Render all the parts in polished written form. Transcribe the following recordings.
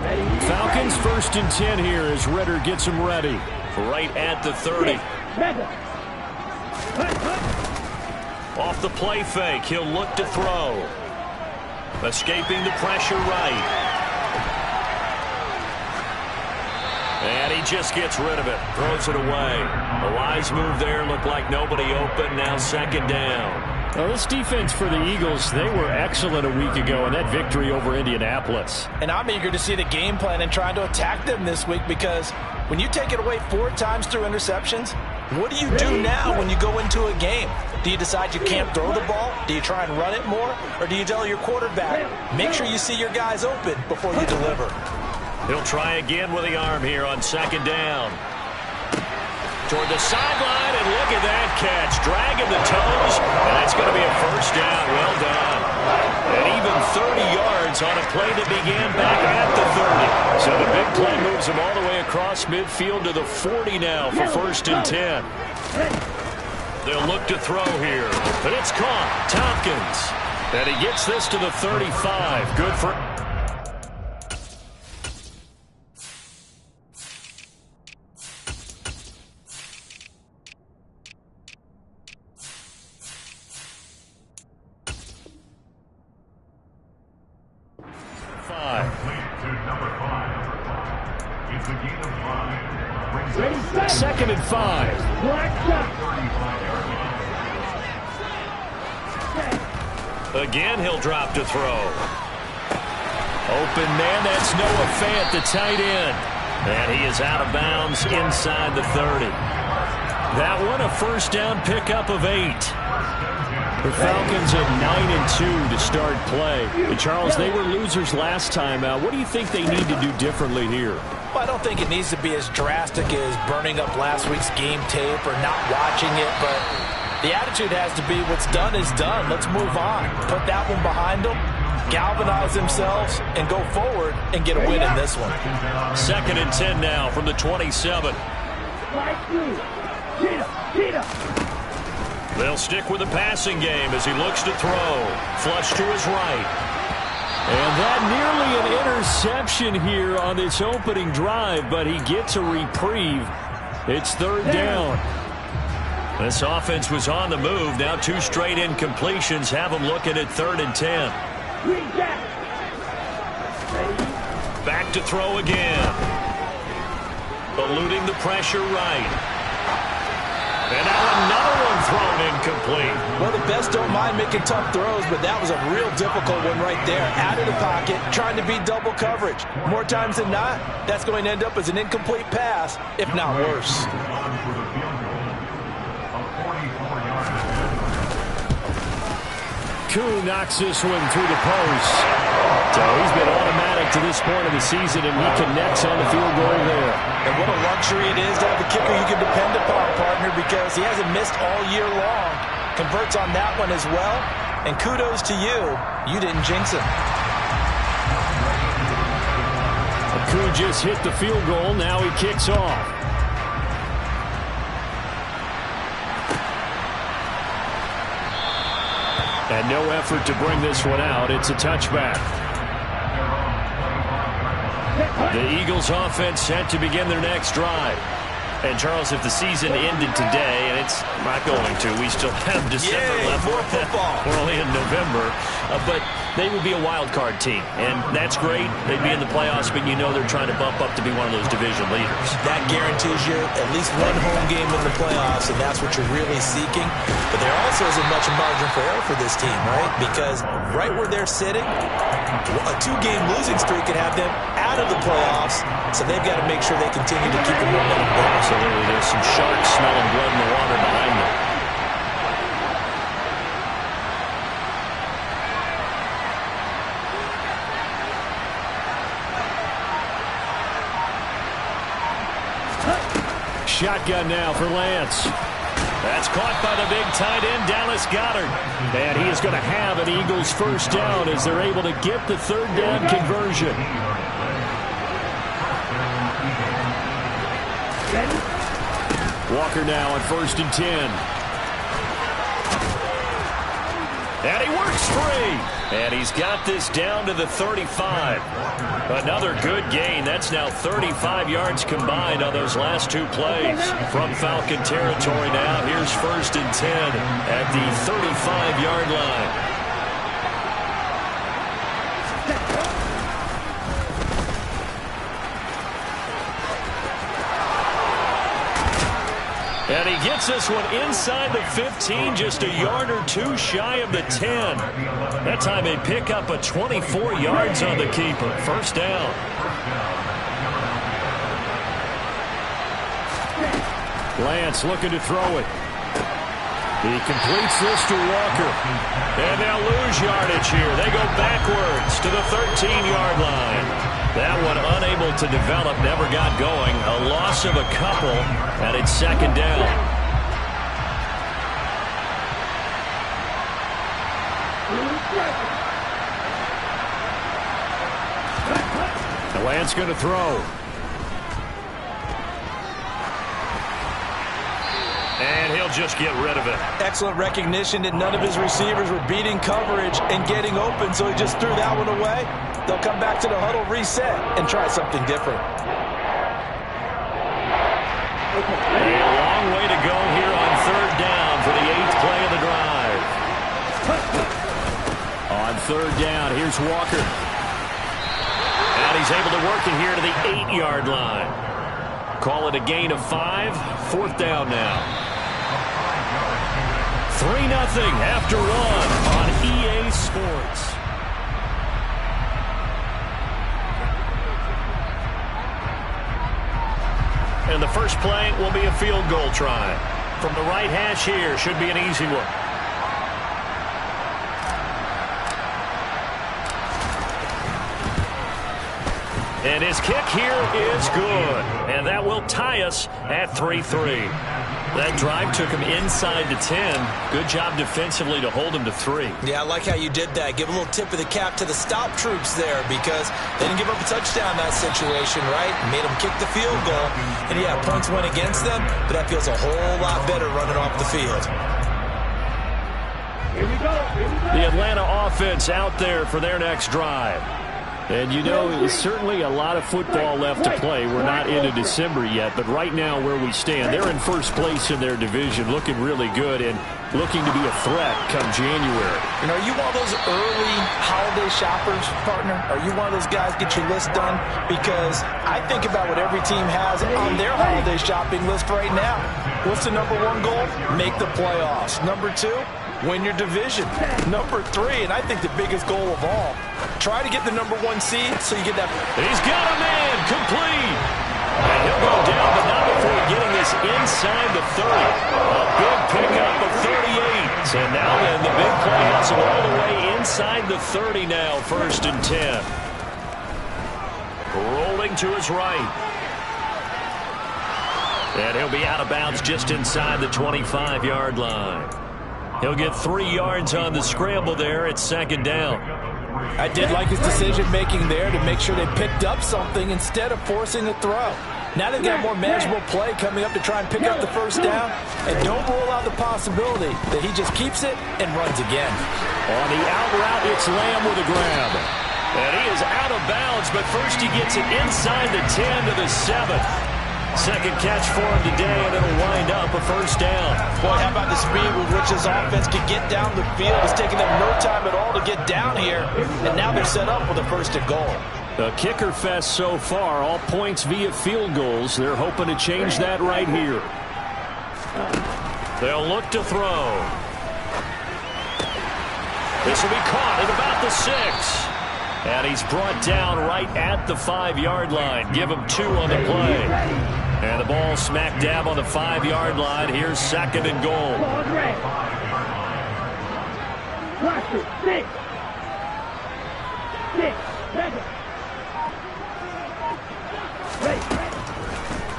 Falcons 1st and 10 here as Ritter gets them ready. Right at the 30. Off the play fake, he'll look to throw. Escaping the pressure right. And he just gets rid of it. Throws it away. A wise move there. Looked like nobody open. Now 2nd down. Well, this defense for the Eagles, they were excellent a week ago in that victory over Indianapolis. And I'm eager to see the game plan and trying to attack them this week, because when you take it away 4 times through interceptions, what do you do now when you go into a game? Do you decide you can't throw the ball? Do you try and run it more? Or do you tell your quarterback, make sure you see your guys open before you deliver? He'll try again with the arm here on 2nd down. Toward the sideline, and look at that catch. Dragging the toes, and that's going to be a 1st down. Well done. And even 30 yards on a play that began back at the 30. So the big play moves him all the way across midfield to the 40 now for 1st and 10. They'll look to throw here, but it's caught. Tompkins. And he gets this to the 35. Good for... Second and 5. Again, he'll drop to throw. Open man, that's Noah Fant, the tight end. And he is out of bounds inside the 30. That one, a 1st down pickup of 8. The Falcons at 9-2 to start play. And Charles, they were losers last time out. What do you think they need to do differently here? Well, I don't think it needs to be as drastic as burning up last week's game tape or not watching it, but the attitude has to be what's done is done. Let's move on. Put that one behind them, galvanize themselves, and go forward and get a win in this one. 2nd and 10 now from the 27. They'll stick with the passing game as he looks to throw. Flush to his right. And that nearly an interception here on this opening drive, but he gets a reprieve. It's 3rd down. This offense was on the move. Now 2 straight incompletions have them looking at 3rd and 10. Back to throw again. Eluding the pressure right. And now another one thrown incomplete. Well, the best don't mind making tough throws, but that was a real difficult one right there. Out of the pocket, trying to beat double coverage. More times than not, that's going to end up as an incomplete pass, if not worse. Koo knocks this one through the post. So he's been automatic to this point of the season, and he connects on the field goal there. And what a luxury it is to have a kicker you can depend upon, partner, because he hasn't missed all year long. Converts on that one as well. And kudos to you. You didn't jinx him. Koo just hit the field goal. Now he kicks off. And no effort to bring this one out. It's a touchback. The Eagles offense set to begin their next drive. And, Charles, if the season ended today, and it's not going to, we still have December left. More football. We're only in November. But they would be a wild card team. And that's great. They'd be in the playoffs, but you know they're trying to bump up to be one of those division leaders. That guarantees you at least one home game in the playoffs, and that's what you're really seeking. But there also isn't much margin for error for this team, right? Because right where they're sitting, a 2-game losing streak could have them out of the playoffs, so they've got to make sure they continue to keep the momentum going. Absolutely. There's some sharks smelling blood in the water behind them. Shotgun now for Lance. That's caught by the big tight end, Dallas Goedert. And he is going to have an Eagles 1st down as they're able to get the 3rd down conversion. Walker now on 1st and 10. And he works free. And he's got this down to the 35. Another good gain. That's now 35 yards combined on those last two plays. From Falcon territory now, here's 1st and 10 at the 35-yard line. And he gets this one inside the 15, just a yard or two shy of the 10. That time they pick up a 24 yards on the keeper. 1st down. Lance looking to throw it. He completes this to Walker. And they'll lose yardage here. They go backwards to the 13-yard line. That one unable to develop, never got going. A loss of a couple, and it's 2nd down. The Lance going to throw. And he'll just get rid of it. Excellent recognition that none of his receivers were beating coverage and getting open, so he just threw that one away. They'll come back to the huddle, reset, and try something different. A long way to go here on 3rd down for the 8th play of the drive. On 3rd down, here's Walker. And he's able to work it here to the 8-yard line. Call it a gain of 5. 4th down now. 3-0 after 1 on EA Sports. And the first play will be a field goal try. From the right hash here, should be an easy one. And his kick here is good. And that will tie us at 3-3. That drive took him inside the 10. Good job defensively to hold him to 3. Yeah, I like how you did that. Give a little tip of the cap to the stop troops there because they didn't give up a touchdown in that situation, right? Made them kick the field goal. And, yeah, points went against them, but that feels a whole lot better running off the field. Here we go. The Atlanta offense out there for their next drive. And, you know, there's certainly a lot of football left to play. We're not into December yet, but right now where we stand, they're in first place in their division, looking really good and looking to be a threat come January. You know, are you one of those early holiday shoppers, partner? Are you one of those guys get your list done? Because I think about what every team has on their holiday shopping list right now. What's the number 1 goal? Make the playoffs. Number 2? Win your division. Number 3, and I think the biggest goal of all, try to get the number 1 seed so you get that. He's got a man complete. And he'll go down, but not before getting this inside the 30. A big pickup of 38. And now then the big play has him all the way inside the 30 now, 1st and 10. Rolling to his right. And he'll be out of bounds just inside the 25-yard line. He'll get 3 yards on the scramble there at 2nd down. I did like his decision-making there to make sure they picked up something instead of forcing a throw. Now they've got a more manageable play coming up to try and pick up the 1st down. And don't rule out the possibility that he just keeps it and runs again. On the out route, it's Lamb with a grab. And he is out of bounds, but first he gets it inside the 10 to the 7. Second catch for him today, and it'll wind up a 1st down. Boy, how about the speed with which this offense can get down the field? It's taking them no time at all to get down here, and now they're set up with a 1st and goal. A kicker fest so far, all points via field goals. They're hoping to change that right here. They'll look to throw. This will be caught at about the 6. And he's brought down right at the 5-yard line. Give him 2 on the play. And the ball smack dab on the 5-yard line. Here's 2nd and goal.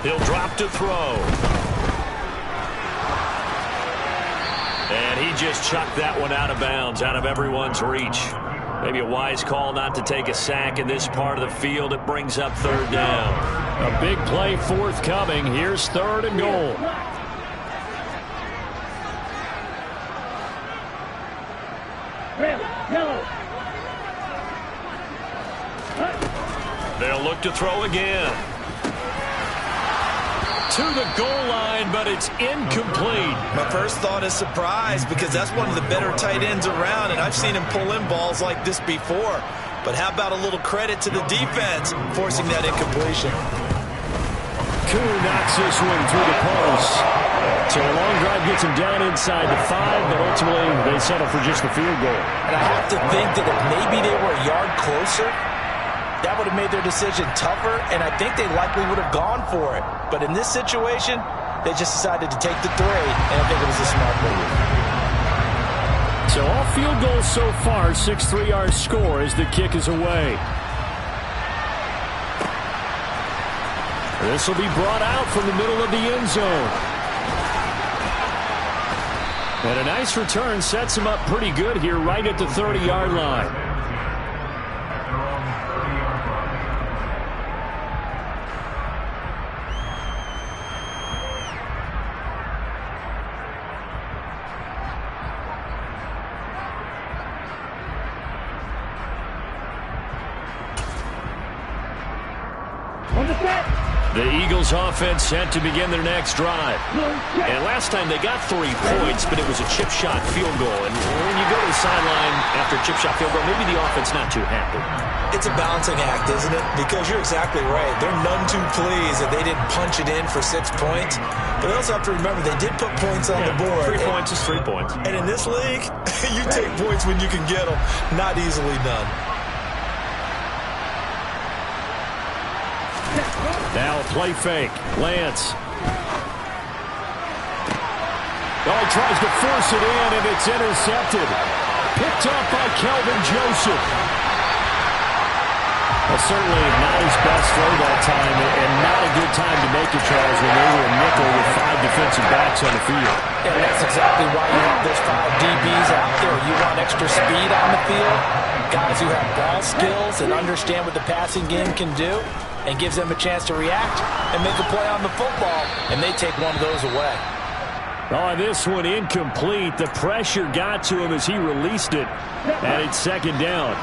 He'll drop to throw. And he just chucked that one out of bounds, out of everyone's reach. Maybe a wise call not to take a sack in this part of the field. It brings up 3rd down. A big play forthcoming. Here's 3rd and goal. They'll look to throw again. To the goal line, but it's incomplete. My first thought is surprise, because that's one of the better tight ends around, and I've seen him pull in balls like this before. But how about a little credit to the defense forcing that incompletion? Koo knocks this one through the post. So a long drive gets him down inside the 5, but ultimately they settle for just the field goal. And I have to think that if maybe they were a yard closer, that would have made their decision tougher, and I think they likely would have gone for it. But in this situation, they just decided to take the 3, and I think it was a smart move. So all field goals so far, 6-3 our score as the kick is away. This will be brought out from the middle of the end zone. And a nice return sets him up pretty good here right at the 30-yard line. The Eagles offense set to begin their next drive. And last time they got 3 points, but it was a chip shot field goal. And when you go to the sideline after a chip shot field goal, maybe the offense not too happy. It's a balancing act, isn't it? Because you're exactly right. They're none too pleased that they didn't punch it in for 6 points. But they also have to remember they did put points on the board. 3 points is 3 points. And in this league, you take points when you can get them. Not easily done. Now play fake. Lance. Oh, he tries to force it in, and it's intercepted. Picked up by Kelvin Joseph. Well, certainly not his best throw that time, and not a good time to make it, Charles, when they were a nickel with 5 defensive backs on the field. And that's exactly why you have those 5 DBs out there. You want extra speed on the field, guys who have ball skills and understand what the passing game can do, and gives them a chance to react and make a play on the football, and they take one of those away. Oh, this one incomplete. The pressure got to him as he released it, and it's 2nd down.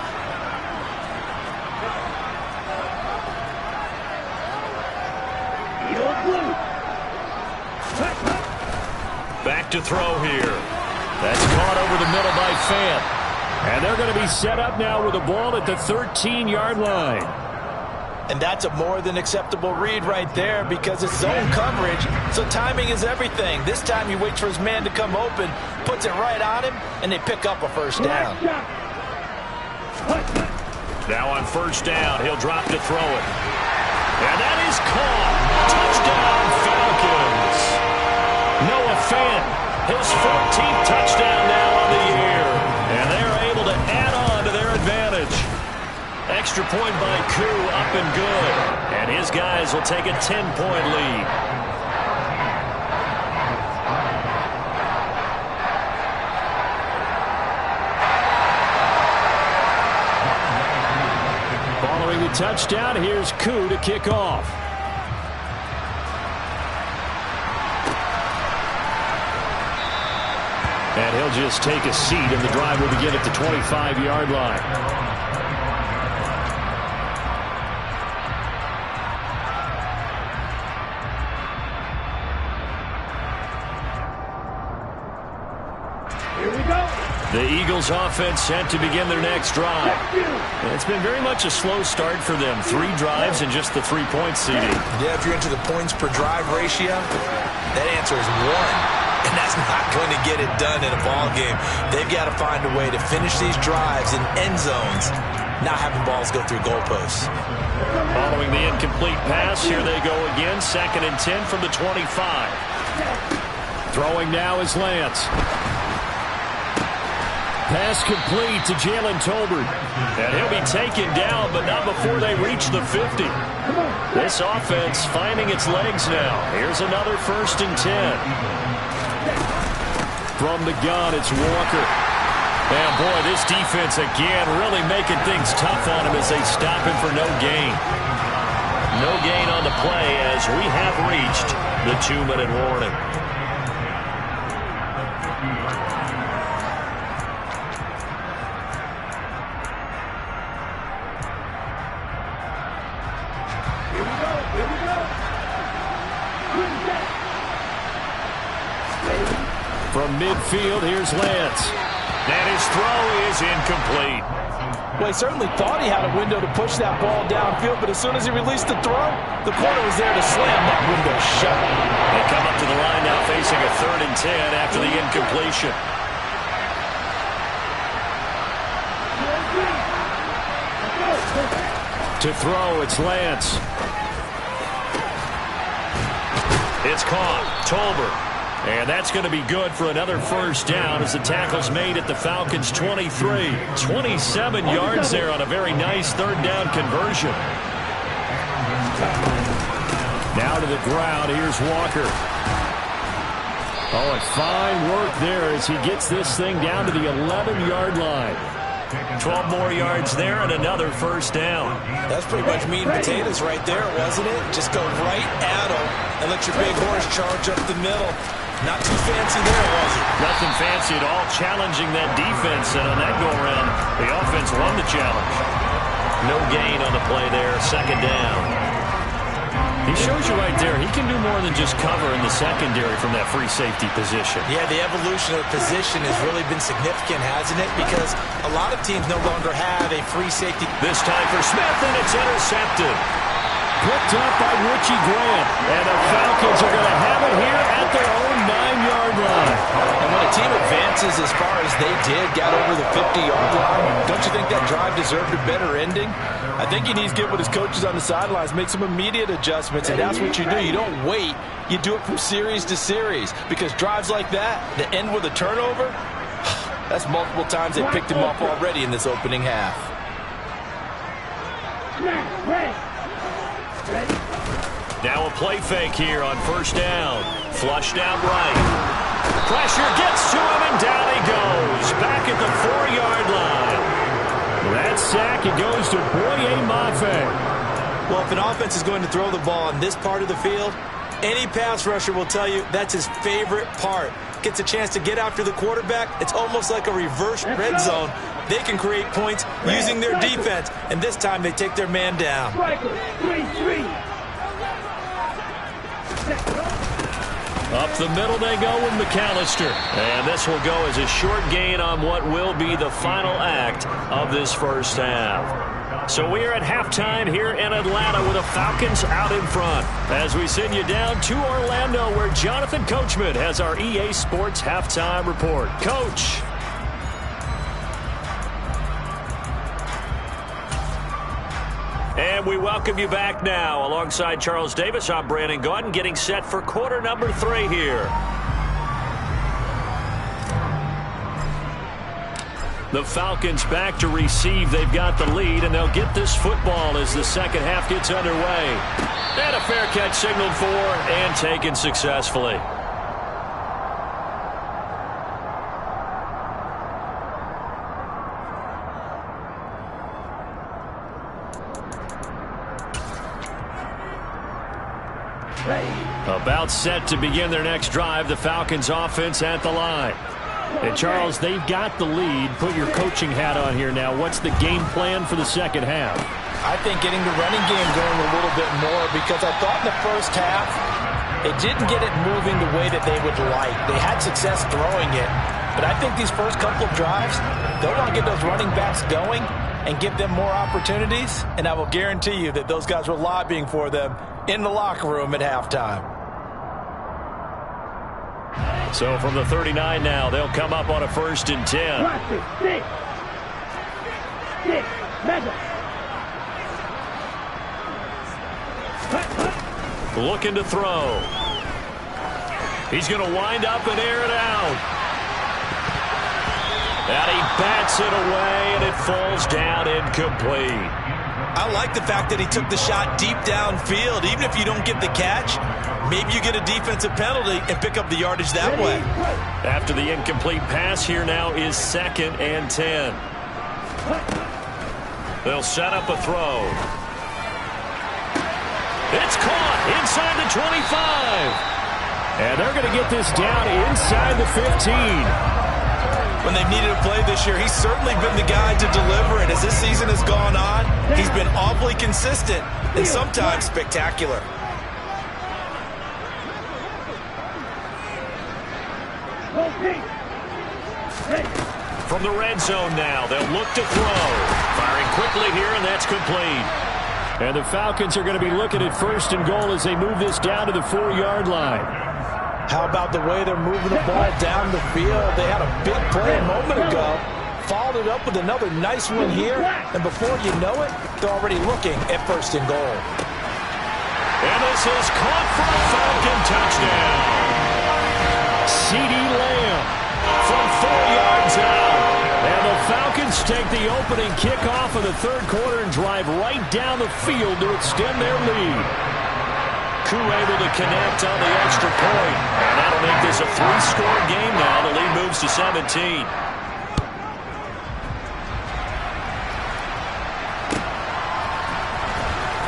Back to throw here. That's caught over the middle by Fant. And they're going to be set up now with the ball at the 13-yard line. And that's a more than acceptable read right there, because it's zone coverage, so timing is everything. This time he waits for his man to come open, puts it right on him, and they pick up a first down. Now on 1st down, he'll drop to throw it. And that is caught. Touchdown, Falcons. Noah Fant, his 14th touchdown now on the year. And they're able to add on to their advantage. Extra point by Koo, up and good. And his guys will take a 10-point lead. Following the touchdown, here's Koo to kick off. And he'll just take a seat, and the drive will begin at the 25-yard line. The Eagles offense set to begin their next drive. It's been very much a slow start for them. 3 drives and just the 3-point seeding. Yeah, if you're into the points per drive ratio, that answer is 1. And that's not going to get it done in a ball game. They've got to find a way to finish these drives in end zones, not having balls go through goalposts. Following the incomplete pass, here they go again. 2nd and 10 from the 25. Throwing now is Lance. Pass complete to Jalen Tolbert. And he'll be taken down, but not before they reach the 50. This offense finding its legs now. Here's another 1st and 10. From the gun, it's Walker. And boy, this defense again really making things tough on him as they stop him for no gain. No gain on the play as we have reached the 2-minute warning. From midfield, here's Lance. And his throw is incomplete. Well, he certainly thought he had a window to push that ball downfield, but as soon as he released the throw, the corner was there to slam that window shut. They come up to the line now facing a 3rd and 10 after the incompletion. To throw, it's Lance. It's caught. Tolbert. And that's going to be good for another first down as the tackle's made at the Falcons' 23. 27 yards there on a very nice 3rd down conversion. Now to the ground. Here's Walker. Oh, and fine work there as he gets this thing down to the 11-yard line. 12 more yards there and another first down. That's pretty much meat and potatoes right there, wasn't it? Just go right at him and let your big horse charge up the middle. Not too fancy there, was it? Nothing fancy at all, challenging that defense, and on that go-around, the offense won the challenge. No gain on the play there, 2nd down. He shows you right there, he can do more than just cover in the secondary from that free safety position. Yeah, the evolution of the position has really been significant, hasn't it? Because a lot of teams no longer have a free safety. This time for Smith, and it's intercepted. Picked up by Richie Grant. And the Falcons are going to have it here at their own 9-yard line. And when a team advances as far as they did, got over the 50-yard line, don't you think that drive deserved a better ending? I think he needs to get with his coaches on the sidelines, make some immediate adjustments, and that's what you do. You don't wait. You do it from series to series, because drives like that end with a turnover, that's multiple times they picked him up already in this opening half. Now a play fake here on 1st down. Flushed out right. Pressure gets to him, and down he goes. Back at the 4-yard line. That sack, it goes to Boye Mafe. Well, if an offense is going to throw the ball on this part of the field, any pass rusher will tell you that's his favorite part. Gets a chance to get after the quarterback. It's almost like a reverse red zone. They can create points using their defense, and this time they take their man down. Up the middle they go with McAllister. And this will go as a short gain on what will be the final act of this first half. So we are at halftime here in Atlanta with the Falcons out in front. As we send you down to Orlando, where Jonathan Coachman has our EA Sports halftime report. Coach. And we welcome you back now. Alongside Charles Davis, I'm Brandon Gaudin, getting set for quarter number 3 here. The Falcons back to receive. They've got the lead, and they'll get this football as the second half gets underway. And a fair catch signaled for and taken successfully. About set to begin their next drive, the Falcons offense at the line. And Charles, they've got the lead. Put your coaching hat on here now. What's the game plan for the second half? I think getting the running game going a little bit more, because I thought in the first half they didn't get it moving the way that they would like. They had success throwing it, but I think these first couple of drives, they'll want to get those running backs going and give them more opportunities, and I will guarantee you that those guys were lobbying for them in the locker room at halftime. So from the 39 now, they'll come up on a 1st and 10. Looking to throw. He's going to wind up and air it out. And he bats it away, and it falls down incomplete. I like the fact that he took the shot deep downfield. Even if you don't get the catch, maybe you get a defensive penalty and pick up the yardage that way. After the incomplete pass, here now is 2nd and 10. They'll set up a throw. It's caught inside the 25. And they're going to get this down inside the 15. When they've needed a play this year, he's certainly been the guy to deliver it. As this season has gone on, he's been awfully consistent and sometimes spectacular. From the red zone now, they'll look to throw. Firing quickly here, and that's complete. And the Falcons are going to be looking at 1st and goal as they move this down to the 4-yard line. How about the way they're moving the ball down the field? They had a big play a moment ago. Followed it up with another nice one here. And before you know it, they're already looking at 1st and goal. And this is caught for a Falcon touchdown. CeeDee Lamb from 4 yards out. And the Falcons take the opening kickoff of the 3rd quarter and drive right down the field to extend their lead. Koo able to connect on the extra point. And that'll make this a 3-score game now. The lead moves to 17.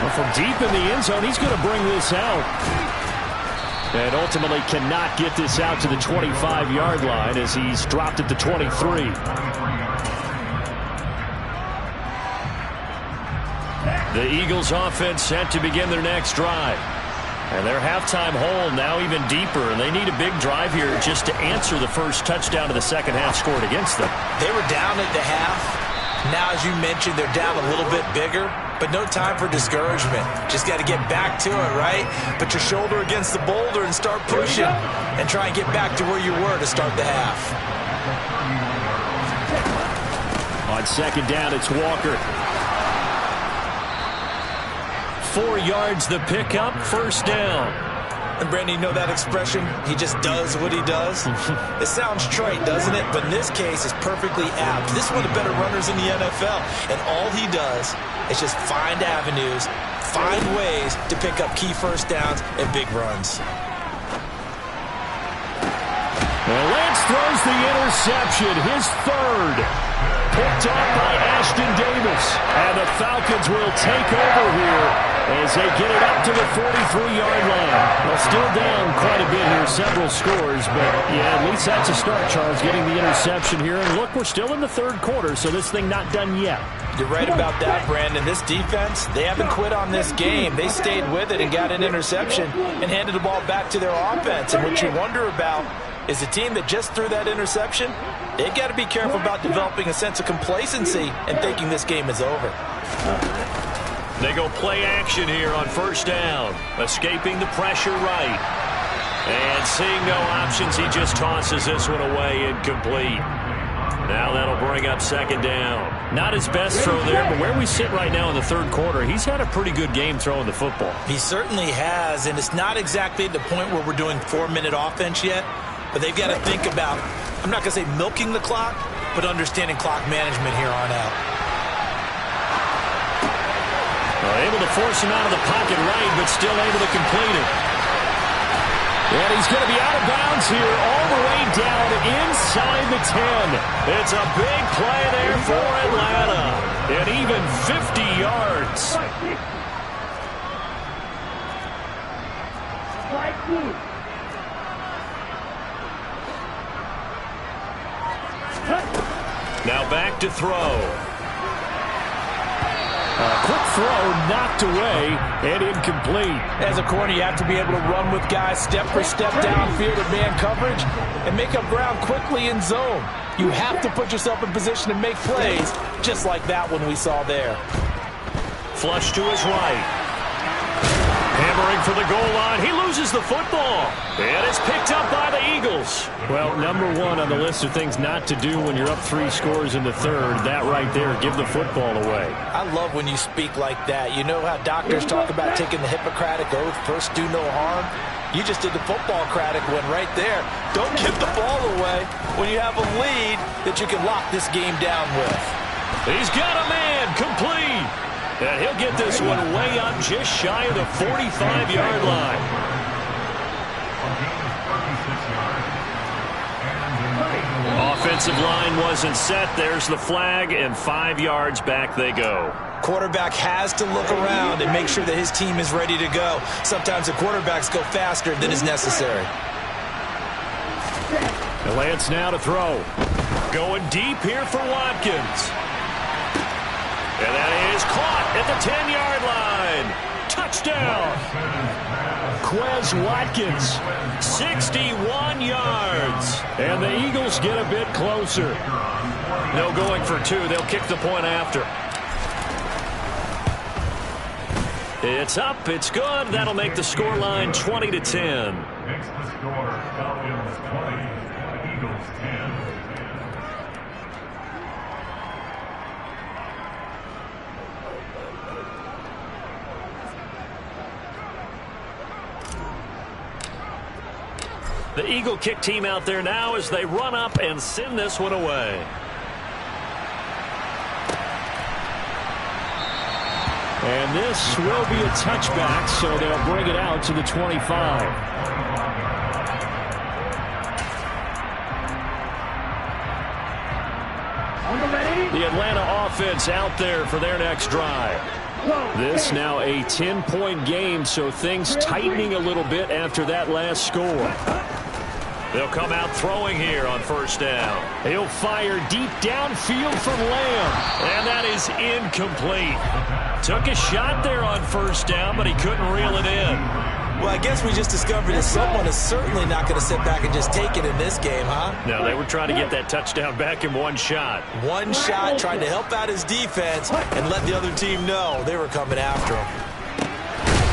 Well, from deep in the end zone, he's going to bring this out. And ultimately cannot get this out to the 25-yard line as he's dropped at the 23. The Eagles offense set to begin their next drive. And their halftime hole now even deeper, and they need a big drive here just to answer the first touchdown of the second half scored against them. They were down at the half. Now, as you mentioned, they're down a little bit bigger, but no time for discouragement. Just got to get back to it, right? Put your shoulder against the boulder and start pushing and try and get back to where you were to start the half. On 2nd down, it's Walker. 4 yards the pickup, 1st down. And Brandon, you know that expression? He just does what he does. It sounds trite, doesn't it? But in this case, it's perfectly apt. This is one of the better runners in the NFL. And all he does is just find avenues, find ways to pick up key 1st downs and big runs. Well, Lance throws the interception, his 3rd. Picked off by Ashton Davis. And the Falcons will take over here as they get it up to the 43-yard line. Well, still down quite a bit here, several scores, but yeah, at least that's a start, Charles, getting the interception here. And look, we're still in the 3rd quarter, so this thing not done yet. You're right about that, Brandon. This defense, they haven't quit on this game. They stayed with it and got an interception and handed the ball back to their offense. And what you wonder about is a team that just threw that interception, they've got to be careful about developing a sense of complacency and thinking this game is over. They go play action here on 1st down. Escaping the pressure right. And seeing no options, he just tosses this one away, incomplete. Now that'll bring up 2nd down. Not his best throw there, but where we sit right now in the 3rd quarter, he's had a pretty good game throwing the football. He certainly has, and it's not exactly the point where we're doing 4-minute offense yet, but they've got to think about, I'm not going to say milking the clock, but understanding clock management here on out. Able to force him out of the pocket right, but still able to complete it. And he's going to be out of bounds here all the way down inside the 10. It's a big play there for Atlanta. And even 50 yards. Now back to throw. Quick throw knocked away and incomplete. As a corner, you have to be able to run with guys step for step downfield in man coverage and make up ground quickly in zone. You have to put yourself in position to make plays just like that one we saw there. Flush to his right. Hammering for the goal line. He loses the football. And it's picked up by the Eagles. Well, number 1 on the list of things not to do when you're up 3 scores in the 3rd. That right there, give the football away. I love when you speak like that. You know how doctors talk about taking the Hippocratic oath, first do no harm? You just did the football-cratic one right there. Don't give the ball away when you have a lead that you can lock this game down with. He's got a man, complete. And he'll get this one way up just shy of the 45-yard line. Offensive line wasn't set. There's the flag, and 5 yards back they go. Quarterback has to look around and make sure that his team is ready to go. Sometimes the quarterbacks go faster than is necessary. And Lance now to throw. Going deep here for Watkins. And that is caught at the 10-yard line. Touchdown. Watkins. 61 yards. And the Eagles get a bit closer. No going for two. They'll kick the point after. It's up. It's good. That'll make the scoreline 20-10. Next to score, Falcons 20, Eagles 10. The Eagle kick team out there now as they run up and send this one away. And this will be a touchback, so they'll bring it out to the 25. The Atlanta offense out there for their next drive. This now a 10-point game, so things tightening a little bit after that last score. They'll come out throwing here on first down. He'll fire deep downfield from Lamb. And that is incomplete. Took a shot there on first down, but he couldn't reel it in. Well, I guess we just discovered that someone is certainly not going to sit back and just take it in this game, huh? No, they were trying to get that touchdown back in one shot. One shot, trying to help out his defense and let the other team know they were coming after him.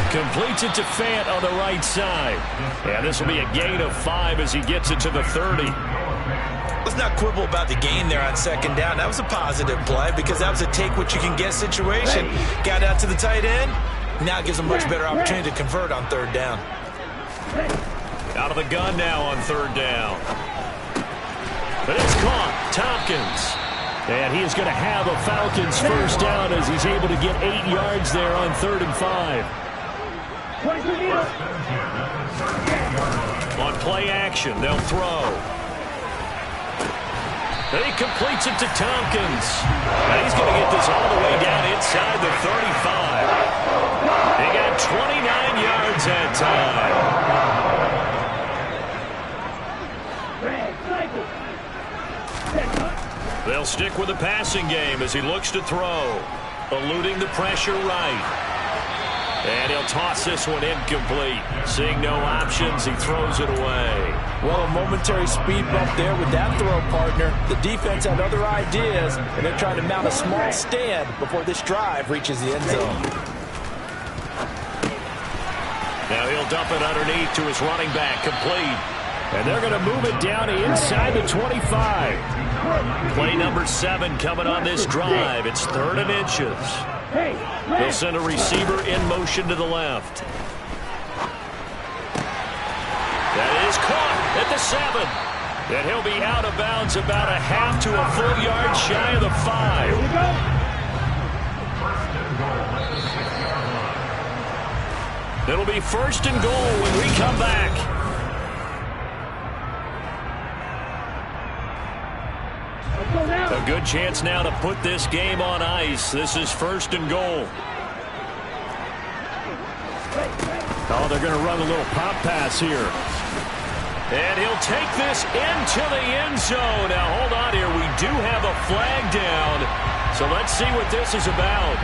Completes it to Fant on the right side. And this will be a gain of 5 as he gets it to the 30. Let's not quibble about the gain there on second down. That was a positive play because that was a take-what-you-can-get situation. Got out to the tight end. Now gives a much better opportunity to convert on third down. Out of the gun now on third down. But it's caught. Tompkins. And he is going to have a Falcons first down as he's able to get 8 yards there on 3rd and 5. On play action, they'll throw. He completes it to Tompkins. And he's going to get this all the way down inside the 35. He got 29 yards that time. They'll stick with the passing game as he looks to throw. Eluding the pressure right. And he'll toss this one incomplete. Seeing no options, he throws it away. Well, a momentary speed bump there with that throw, partner. The defense had other ideas, and they're trying to mount a small stand before this drive reaches the end zone. Now he'll dump it underneath to his running back, complete. And they're going to move it down inside the 25. Play number 7 coming on this drive. It's 3rd and inches. They'll send a receiver in motion to the left. That is caught at the 7. And he'll be out of bounds about a half to a full yard shy of the 5. It'll be 1st and goal when we come back. A good chance now to put this game on ice. This is 1st and goal. Oh, they're going to run a little pop pass here. And he'll take this into the end zone. Now, hold on here. We do have a flag down. So let's see what this is about.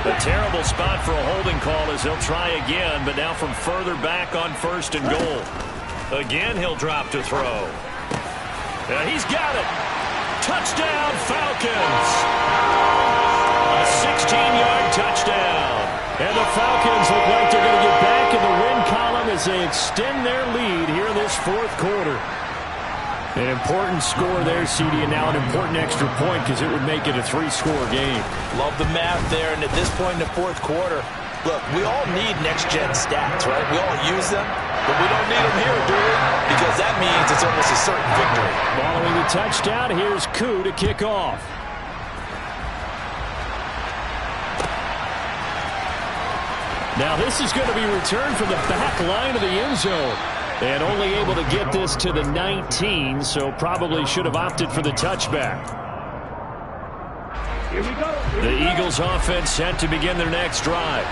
A terrible spot for a holding call as they'll try again, but now from further back on 1st and goal. Again, he'll drop to throw. He's got it. Touchdown, Falcons. A 16-yard touchdown. And the Falcons look like they're going to get back in the win column as they extend their lead here in this 4th quarter. An important score there, CD, and now an important extra point because it would make it a 3-score game. Love the math there, and at this point in the 4th quarter, look, we all need next-gen stats, right? We all use them, but we don't need them here, do we? Because that means it's almost a certain victory. Following the touchdown, here's Koo to kick off. Now this is going to be returned from the back line of the end zone. And only able to get this to the 19, so probably should have opted for the touchback. Here we go. The Eagles offense set to begin their next drive.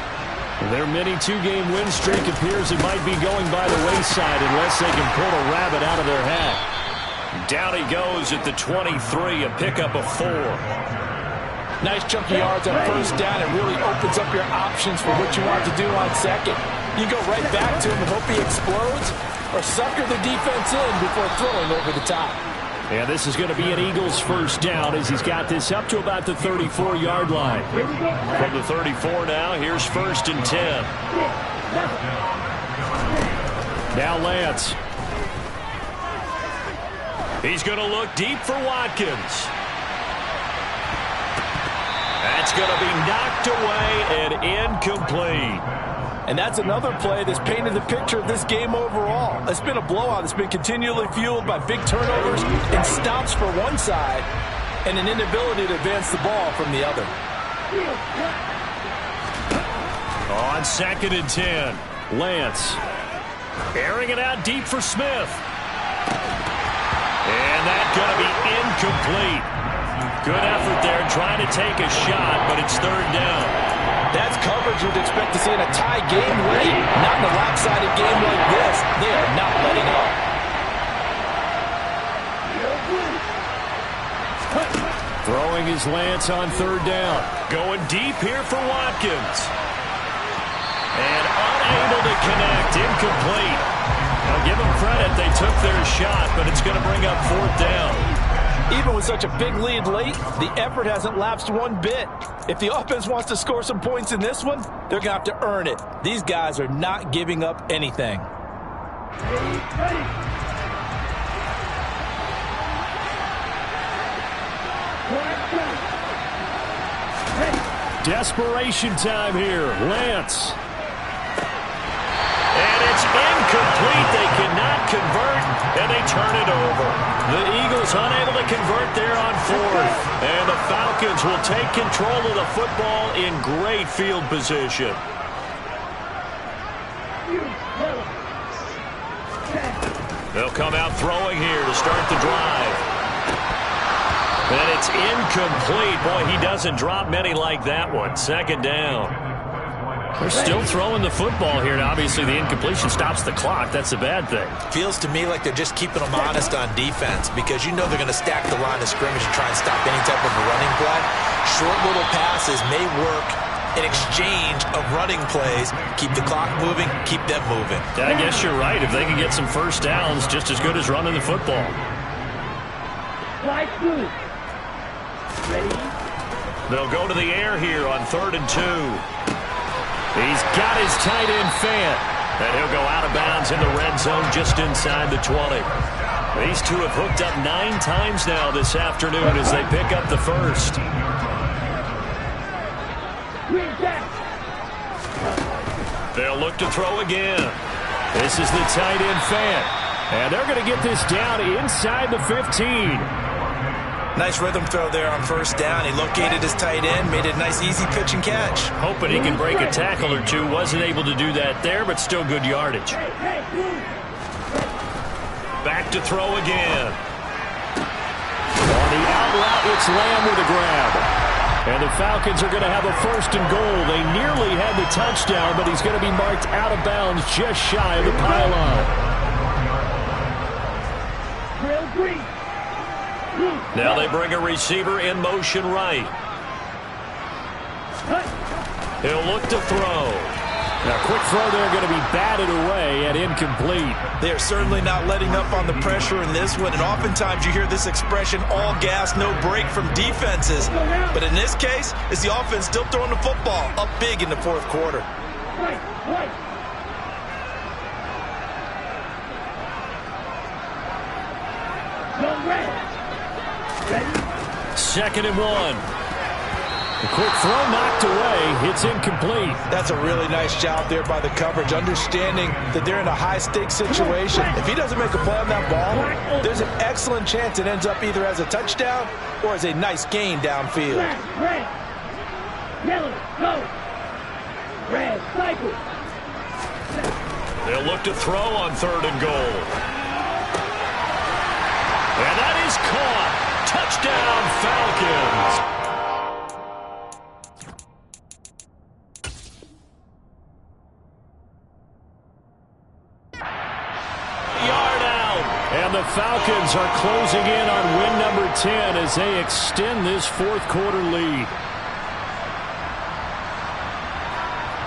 Their mini 2-game win streak appears it might be going by the wayside unless they can pull a rabbit out of their hat. Down he goes at the 23, a pickup of 4. Nice chunky yards on first down. It really opens up your options for what you want to do on second. You go right back to him and hope he explodes, or sucker the defense in before throwing over the top. And this is going to be an Eagles first down as he's got this up to about the 34-yard line. From the 34 now, here's 1st and 10. Now Lance. He's going to look deep for Watkins. That's going to be knocked away and incomplete. And that's another play that's painted the picture of this game overall. It's been a blowout. It's been continually fueled by big turnovers and stops for one side and an inability to advance the ball from the other. On 2nd and 10, Lance. Airing it out deep for Smith. And that's going to be incomplete. Good effort there trying to take a shot, but it's 3rd down. That's coverage you'd expect to see in a tie game late. Not in a lopsided game like this. They are not letting up. Throwing his Lance on 3rd down. Going deep here for Watkins. And unable to connect. Incomplete. Now give them credit. They took their shot, but it's going to bring up 4th down. Even with such a big lead late, the effort hasn't lapsed one bit. If the offense wants to score some points in this one, they're going to have to earn it. These guys are not giving up anything. Desperation time here. Lance. And it's incomplete. They cannot convert, and they turn it over. The Eagles unable to convert there on 4th. And the Falcons will take control of the football in great field position. They'll come out throwing here to start the drive. And it's incomplete. Boy, he doesn't drop many like that one. 2nd down. They're still throwing the football here. Now, obviously, the incompletion stops the clock. That's a bad thing. Feels to me like they're just keeping them honest on defense because you know they're going to stack the line of scrimmage and try and stop any type of a running play. Short little passes may work in exchange of running plays. Keep the clock moving, keep them moving. I guess you're right. If they can get some first downs, just as good as running the football. They'll go to the air here on 3rd and 2. He's got his tight end Fant. And he'll go out of bounds in the red zone just inside the 20. These two have hooked up 9 times now this afternoon as they pick up the first. They'll look to throw again. This is the tight end Fant. And they're going to get this down inside the 15. Nice rhythm throw there on 1st down. He located his tight end, made it a nice easy pitch and catch. Hoping he can break a tackle or two. Wasn't able to do that there, but still good yardage. Back to throw again. On the out route, it's Lamb with a grab. And the Falcons are going to have a 1st and goal. They nearly had the touchdown, but he's going to be marked out of bounds just shy of the pylon. Now they bring a receiver in motion right. He'll look to throw. Now, quick throw there going to be batted away and incomplete. They're certainly not letting up on the pressure in this one, and oftentimes you hear this expression, all gas, no break from defenses. But in this case, it's the offense still throwing the football up big in the 4th quarter. Second and 1. The quick throw knocked away. It's incomplete. That's a really nice job there by the coverage, understanding that they're in a high-stakes situation. If he doesn't make a play on that ball, there's an excellent chance it ends up either as a touchdown or as a nice gain downfield. Red, yellow, go. Red, cycle. They'll look to throw on 3rd and goal. And that is caught. Touchdown, Falcons. the Falcons are closing in on win number 10 as they extend this fourth quarter lead.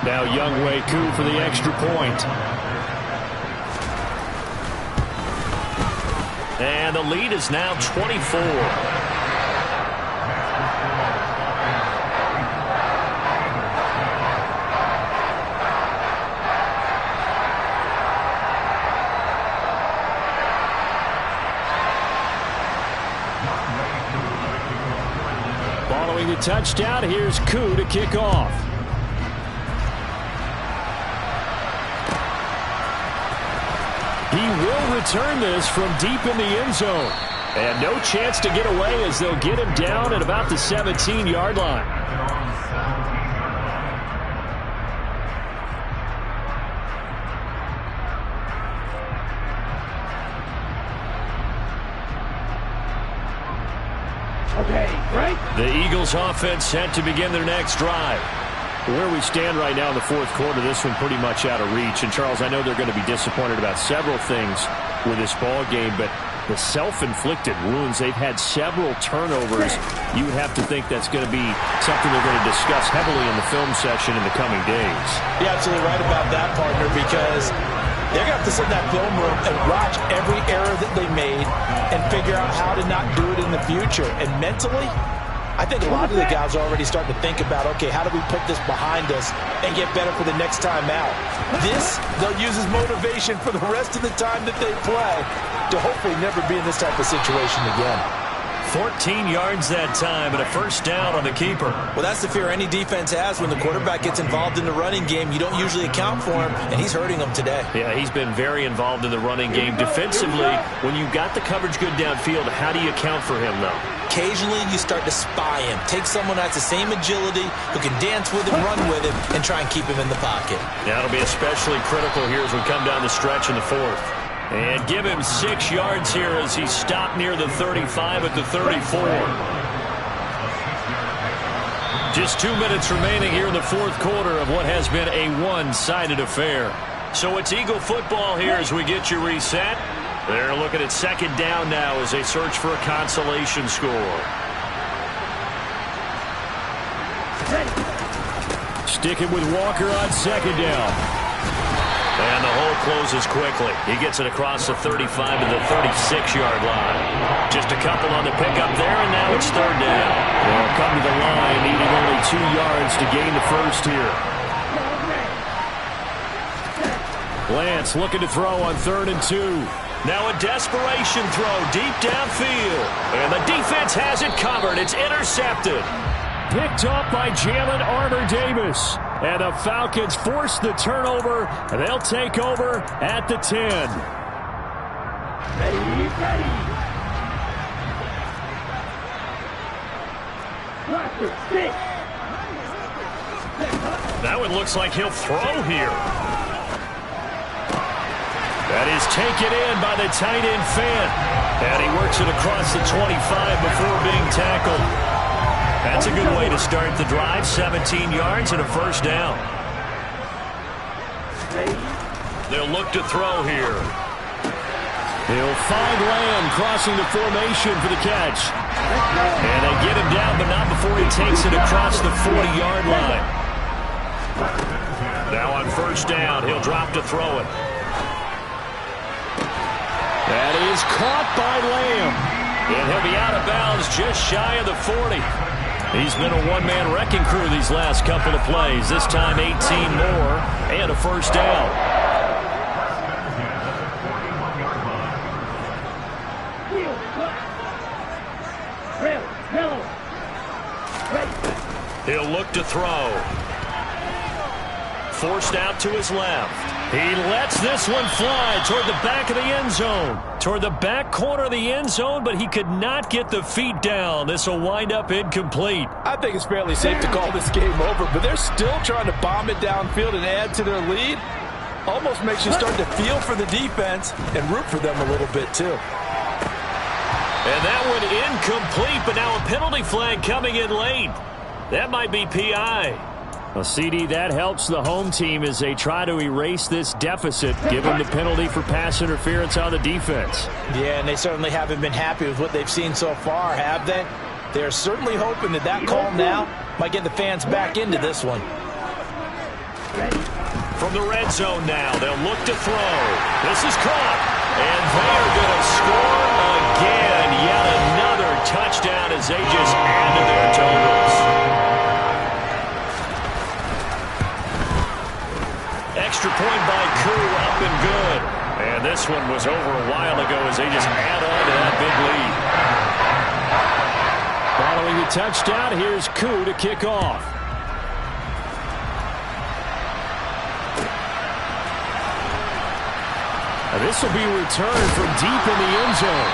Now Younghoe Koo for the extra point. And the lead is now 24. Following the touchdown, here's Koo to kick off. He will return this from deep in the end zone. And no chance to get away as they'll get him down at about the 17-yard line. Okay, right? The Eagles offense set to begin their next drive. Where we stand right now in the fourth quarter, this one pretty much out of reach. And, Charles, I know they're going to be disappointed about several things with this ball game, but the self-inflicted wounds, they've had several turnovers. You would have to think that's going to be something they're going to discuss heavily in the film session in the coming days. You're absolutely right about that, partner, because they're going to have to sit in that film room and watch every error that they made and figure out how to not do it in the future. And mentally, I think a lot of the guys are already starting to think about, okay, how do we put this behind us and get better for the next time out? This, they'll use as motivation for the rest of the time that they play to hopefully never be in this type of situation again. 14 yards that time and a first down on the keeper. Well, that's the fear any defense has when the quarterback gets involved in the running game. You don't usually account for him, and he's hurting them today. Yeah, he's been very involved in the running game. Defensively, when you've got the coverage good downfield, how do you account for him, though? Occasionally, you start to spy him. Take someone that has the same agility, who can dance with him, run with him, and try and keep him in the pocket. That'll be especially critical here as we come down the stretch in the fourth. And give him 6 yards here as he stopped near the 35 at the 34. Just 2 minutes remaining here in the fourth quarter of what has been a one-sided affair. So it's Eagle football here as we get you reset. They're looking at second down now as they search for a consolation score. Stick it with Walker on second down. And the hole closes quickly. He gets it across the 35 to the 36-yard line. Just a couple on the pickup there, and now it's third down. They'll come to the line, needing only 2 yards to gain the first here. Lance looking to throw on 3rd and 2. Now a desperation throw deep downfield. And the defense has it covered. It's intercepted. Picked up by Jalen Armour-Davis. And the Falcons force the turnover, and they'll take over at the 10. Ready, ready. Locker, 6. That one looks like he'll throw here. That is taken in by the tight end Fant. And he works it across the 25 before being tackled. That's a good way to start the drive. 17 yards and a first down. They'll look to throw here. He'll find Lamb crossing the formation for the catch. And they get him down, but not before he takes it across the 40-yard line. Now on first down, he'll drop to throw it. That is caught by Lamb. And he'll be out of bounds just shy of the 40. He's been a one-man wrecking crew these last couple of plays. This time 18 more and a first down. He'll look to throw. Forced out to his left. He lets this one fly toward the back of the end zone. Toward the back corner of the end zone, but he could not get the feet down. This will wind up incomplete. I think it's fairly safe to call this game over, but they're still trying to bomb it downfield and add to their lead. Almost makes you start to feel for the defense and root for them a little bit, too. And that one incomplete, but now a penalty flag coming in late. That might be PI. A CD, that helps the home team as they try to erase this deficit, given the penalty for pass interference on the defense. Yeah, and they certainly haven't been happy with what they've seen so far, have they? They're certainly hoping that that call now might get the fans back into this one. From the red zone now, they'll look to throw. This is caught, and they are going to score again. Yet another touchdown as they just add to their totals. Extra point by Koo, up and good. And this one was over a while ago as they just add on to that big lead. Following the touchdown, here's Koo to kick off. And this will be returned from deep in the end zone.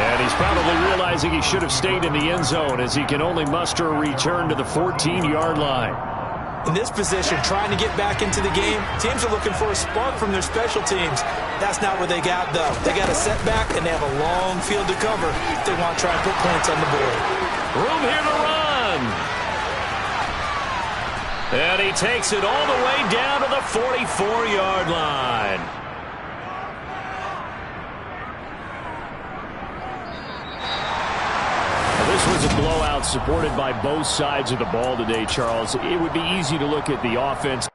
And he's probably realizing he should have stayed in the end zone as he can only muster a return to the 14-yard line. In this position, trying to get back into the game, teams are looking for a spark from their special teams. That's not what they got, though. They got a setback, and they have a long field to cover if they want to try and put points on the board. Room here to run. And he takes it all the way down to the 44-yard line. This was a blowout supported by both sides of the ball today, Charles. It would be easy to look at the offense